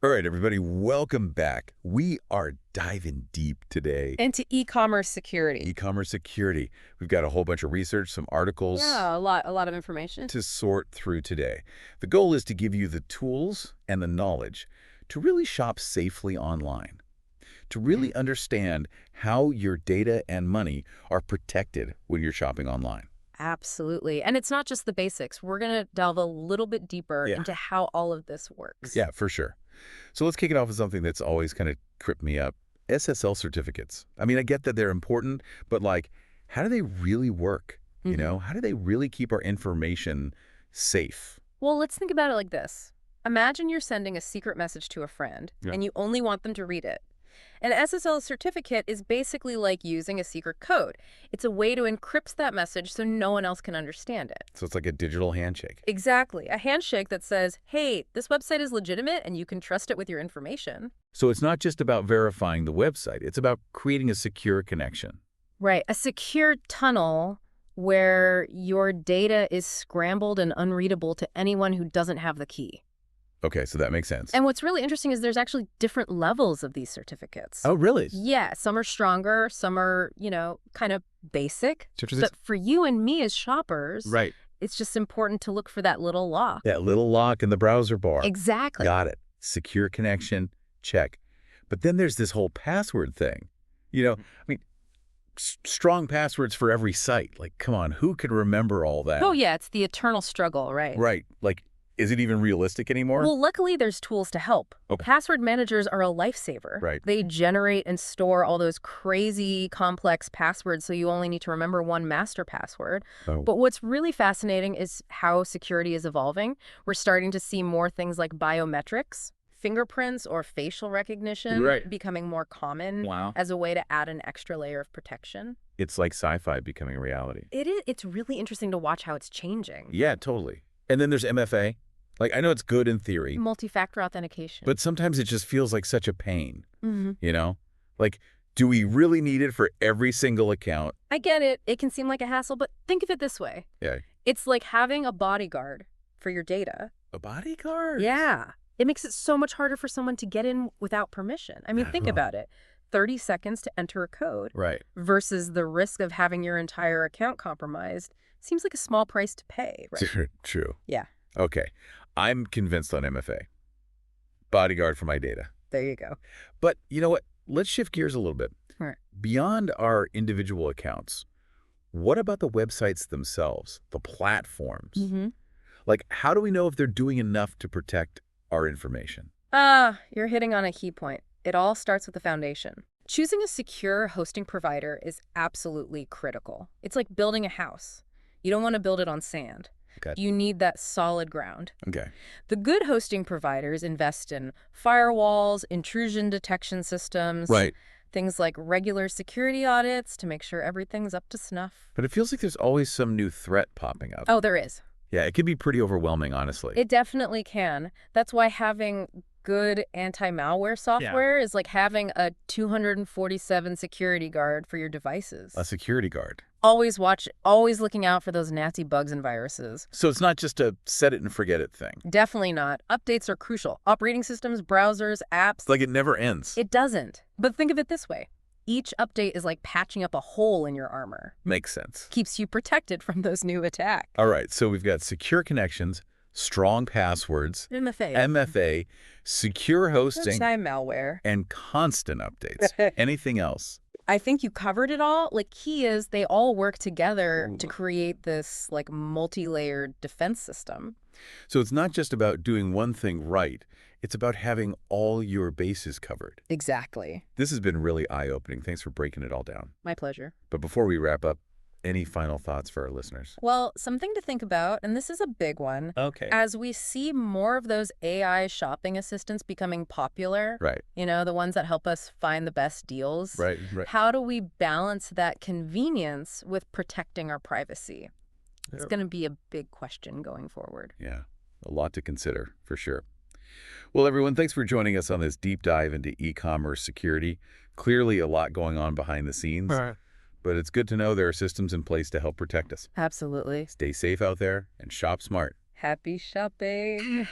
All right, everybody, welcome back. We are diving deep today. Into e-commerce security. E-commerce security. We've got a whole bunch of research, some articles Yeah, a lot of information. to sort through today. The goal is to give you the tools and the knowledge to really shop safely online, to really understand how your data and money are protected when you're shopping online. Absolutely. And it's not just the basics. We're going to delve a little bit deeper Yeah. into how all of this works. Yeah, for sure. So let's kick it off with something that's always kind of tripped me up. SSL certificates. I mean, I get that they're important, but like, how do they really work? How do they really keep our information safe? Well, let's think about it like this. Imagine you're sending a secret message to a friend, Yeah. and you only want them to read it. An SSL certificate is basically like using a secret code. It's a way to encrypt that message so no one else can understand it. So it's like a digital handshake. Exactly. A handshake that says, hey, this website is legitimate and you can trust it with your information. So it's not just about verifying the website. It's about creating a secure connection. Right. A secure tunnel where your data is scrambled and unreadable to anyone who doesn't have the key. Okay, so that makes sense. And what's really interesting is there's actually different levels of these certificates. Oh, really? Yeah, some are stronger, some are, kind of basic. But for you and me as shoppers, Right. it's just important to look for that little lock. That little lock in the browser bar. Exactly. Got it. Secure connection, check. But then there's this whole password thing. I mean, strong passwords for every site. Like, come on, who can remember all that? Oh, yeah, it's the eternal struggle, right? Right. Like, is it even realistic anymore? Well, luckily, there's tools to help. Okay. Password managers are a lifesaver. Right. They generate and store all those crazy complex passwords, so you only need to remember one master password. Oh. But what's really fascinating is how security is evolving. We're starting to see more things like biometrics, fingerprints, or facial recognition becoming more common Wow. as a way to add an extra layer of protection. It's like sci-fi becoming a reality. It is. It's really interesting to watch how it's changing. Yeah, totally. And then there's MFA. Like, I know it's good in theory, Multi-factor authentication. but sometimes it just feels like such a pain, Mm-hmm. Like, do we really need it for every single account? I get it. It can seem like a hassle, but think of it this way. Yeah. It's like having a bodyguard for your data. A bodyguard? Yeah. It makes it so much harder for someone to get in without permission. I mean, think about it. 30 seconds to enter a code Right. versus the risk of having your entire account compromised seems like a small price to pay, right? True. Yeah. Okay. I'm convinced on MFA. Bodyguard for my data. There you go. But you know what? Let's shift gears a little bit. Right. Beyond our individual accounts, what about the websites themselves, the platforms? Mm-hmm. Like, how do we know if they're doing enough to protect our information? You're hitting on a key point. It all starts with the foundation. Choosing a secure hosting provider is absolutely critical. It's like building a house. You don't want to build it on sand. Okay. You need that solid ground. Okay. The good hosting providers invest in firewalls, intrusion detection systems, Right. things like regular security audits to make sure everything's up to snuff. But it feels like there's always some new threat popping up. Oh, there is. Yeah, it can be pretty overwhelming, honestly. It definitely can. That's why having good anti-malware software is like having a 247 security guard for your devices. A security guard. Always looking out for those nasty bugs and viruses. So it's not just a set it and forget it thing. Definitely not. Updates are crucial. Operating systems, browsers, apps. It's like it never ends. It doesn't. But think of it this way. Each update is like patching up a hole in your armor. Makes sense. Keeps you protected from those new attacks. All right, so we've got secure connections, strong passwords, MFA, secure hosting, Anti-malware. and constant updates. Anything else? I think you covered it all. Like, key is they all work together to create this like multi-layered defense system. So it's not just about doing one thing right. It's about having all your bases covered. Exactly. This has been really eye-opening. Thanks for breaking it all down. My pleasure. But before we wrap up, any final thoughts for our listeners? Well, something to think about, and this is a big one. Okay. As we see more of those AI shopping assistants becoming popular, Right. the ones that help us find the best deals, Right. how do we balance that convenience with protecting our privacy? It's going to be a big question going forward. Yeah, a lot to consider, for sure. Well, everyone, thanks for joining us on this deep dive into e-commerce security. Clearly a lot going on behind the scenes, but it's good to know there are systems in place to help protect us. Absolutely. Stay safe out there and shop smart. Happy shopping.